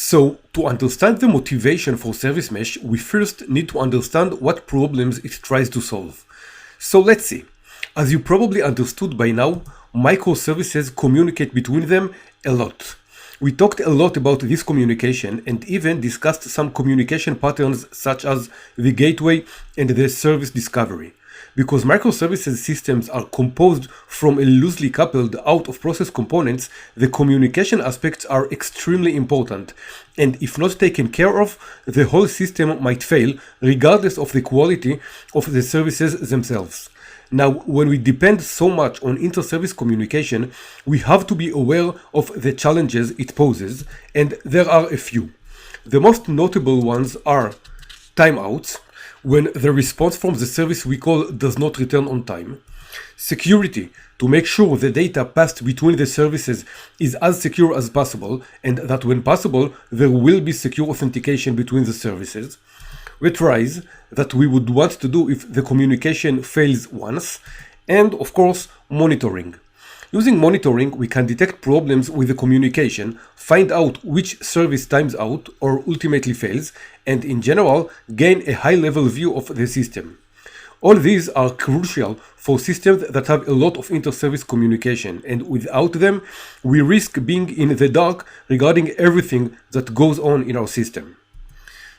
So, to understand the motivation for service mesh, we first need to understand what problems it tries to solve. So let's see. As you probably understood by now, microservices communicate between them a lot. We talked a lot about this communication and even discussed some communication patterns such as the gateway and the service discovery. Because microservices systems are composed from a loosely coupled out-of-process components, the communication aspects are extremely important, and if not taken care of, the whole system might fail regardless of the quality of the services themselves. Now, when we depend so much on inter-service communication, we have to be aware of the challenges it poses, and there are a few. The most notable ones are timeouts, when the response from the service we call does not return on time. Security, to make sure the data passed between the services is as secure as possible and that when possible there will be secure authentication between the services. Retries, that we would want to do if the communication fails once. And of course, monitoring. Using monitoring, we can detect problems with the communication, find out which service times out or ultimately fails, and in general, gain a high-level view of the system. All these are crucial for systems that have a lot of inter-service communication, and without them, we risk being in the dark regarding everything that goes on in our system.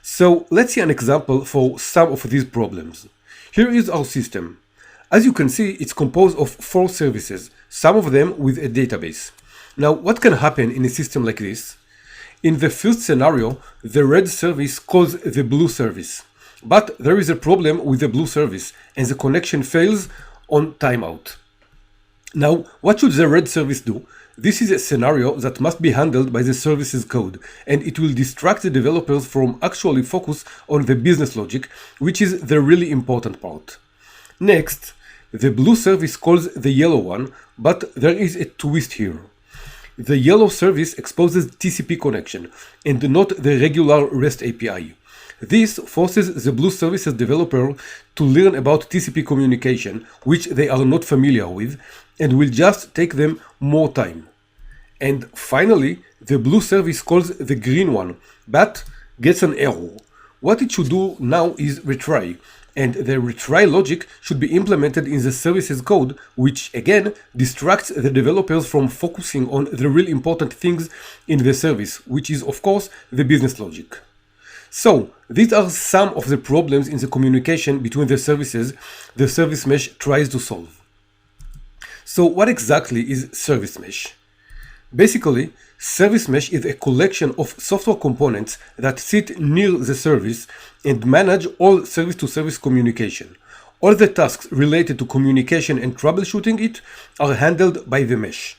So let's see an example for some of these problems. Here is our system. As you can see, it's composed of 4 services, some of them with a database. Now, what can happen in a system like this? In the first scenario, the red service calls the blue service. But there is a problem with the blue service, and the connection fails on timeout. Now, what should the red service do? This is a scenario that must be handled by the service's code, and it will distract the developers from actually focus on the business logic, which is the really important part. Next, the blue service calls the yellow one, but there is a twist here. The yellow service exposes TCP connection and not the regular REST API. This forces the blue services developer to learn about TCP communication, which they are not familiar with, and will just take them more time. And finally, the blue service calls the green one, but gets an error. What it should do now is retry, and the retry logic should be implemented in the service's code, which again distracts the developers from focusing on the real important things in the service, which is of course the business logic. So, these are some of the problems in the communication between the services the service mesh tries to solve. So, what exactly is service mesh? Basically, service mesh is a collection of software components that sit near the service and manage all service-to-service communication. All the tasks related to communication and troubleshooting it are handled by the mesh.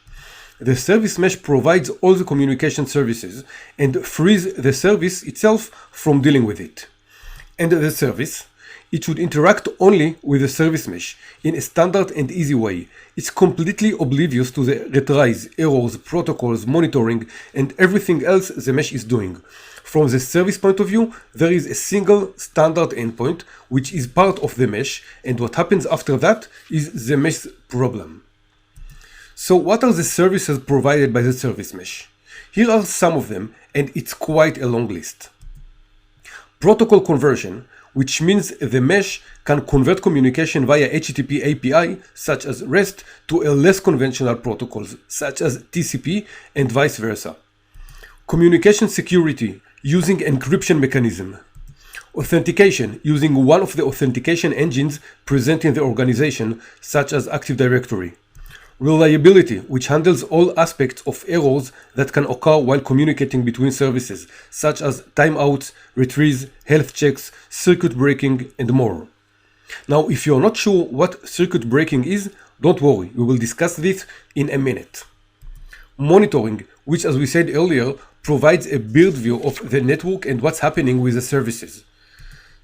The service mesh provides all the communication services and frees the service itself from dealing with it. And the service, it should interact only with the service mesh in a standard and easy way. It's completely oblivious to the retries, errors, protocols, monitoring, and everything else the mesh is doing. From the service point of view, there is a single standard endpoint which is part of the mesh, and what happens after that is the mesh problem. So what are the services provided by the service mesh? Here are some of them, and it's quite a long list. Protocol conversion, which means the mesh can convert communication via HTTP API, such as REST, to a less conventional protocols, such as TCP, and vice versa. Communication security, using encryption mechanism. Authentication, using one of the authentication engines present in the organization, such as Active Directory. Reliability, which handles all aspects of errors that can occur while communicating between services, such as timeouts, retrieves, health checks, circuit breaking, and more. Now, if you're not sure what circuit breaking is, don't worry, we will discuss this in a minute. Monitoring, which as we said earlier, provides a build view of the network and what's happening with the services.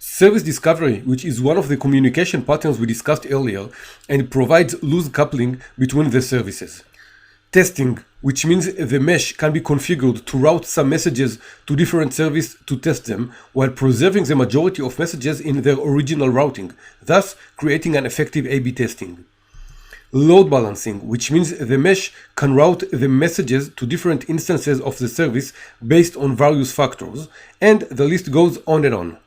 Service discovery, which is one of the communication patterns we discussed earlier and provides loose coupling between the services. Testing, which means the mesh can be configured to route some messages to different services to test them while preserving the majority of messages in their original routing, thus creating an effective A/B testing. Load balancing, which means the mesh can route the messages to different instances of the service based on various factors, and the list goes on and on.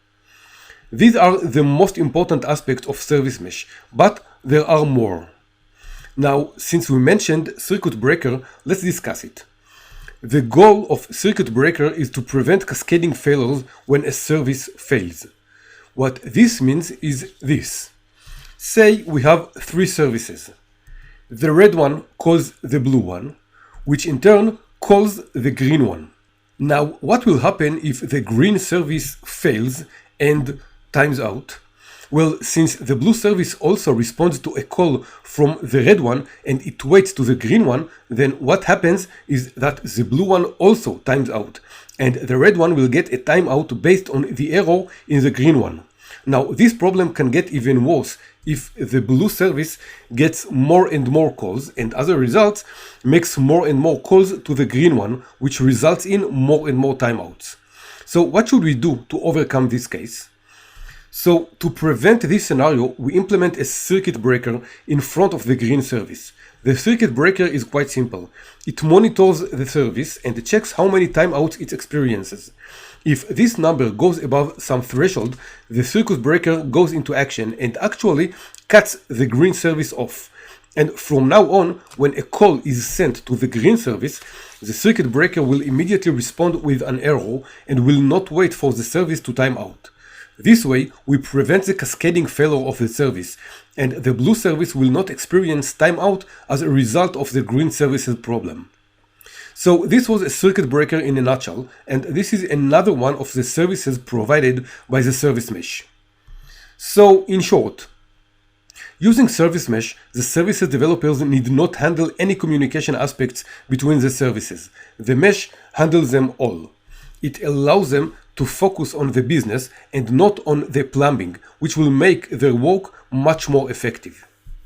These are the most important aspects of service mesh, but there are more. Now, since we mentioned circuit breaker, let's discuss it. The goal of circuit breaker is to prevent cascading failures when a service fails. What this means is this. Say we have three services. The red one calls the blue one, which in turn calls the green one. Now, what will happen if the green service fails and times out? Well, since the blue service also responds to a call from the red one and it waits to the green one, then what happens is that the blue one also times out, and the red one will get a timeout based on the error in the green one. Now, this problem can get even worse if the blue service gets more and more calls and as a result makes more and more calls to the green one, which results in more and more timeouts. So what should we do to overcome this case? So to prevent this scenario, we implement a circuit breaker in front of the green service. The circuit breaker is quite simple. It monitors the service and checks how many timeouts it experiences. If this number goes above some threshold, the circuit breaker goes into action and actually cuts the green service off. And from now on, when a call is sent to the green service, the circuit breaker will immediately respond with an error and will not wait for the service to time out. This way, we prevent the cascading failure of the service, and the blue service will not experience timeout as a result of the green service's problem. So this was a circuit breaker in a nutshell, and this is another one of the services provided by the service mesh. So in short, using service mesh, the services developers need not handle any communication aspects between the services. The mesh handles them all. It allows them to focus on the business and not on the plumbing, which will make their work much more effective.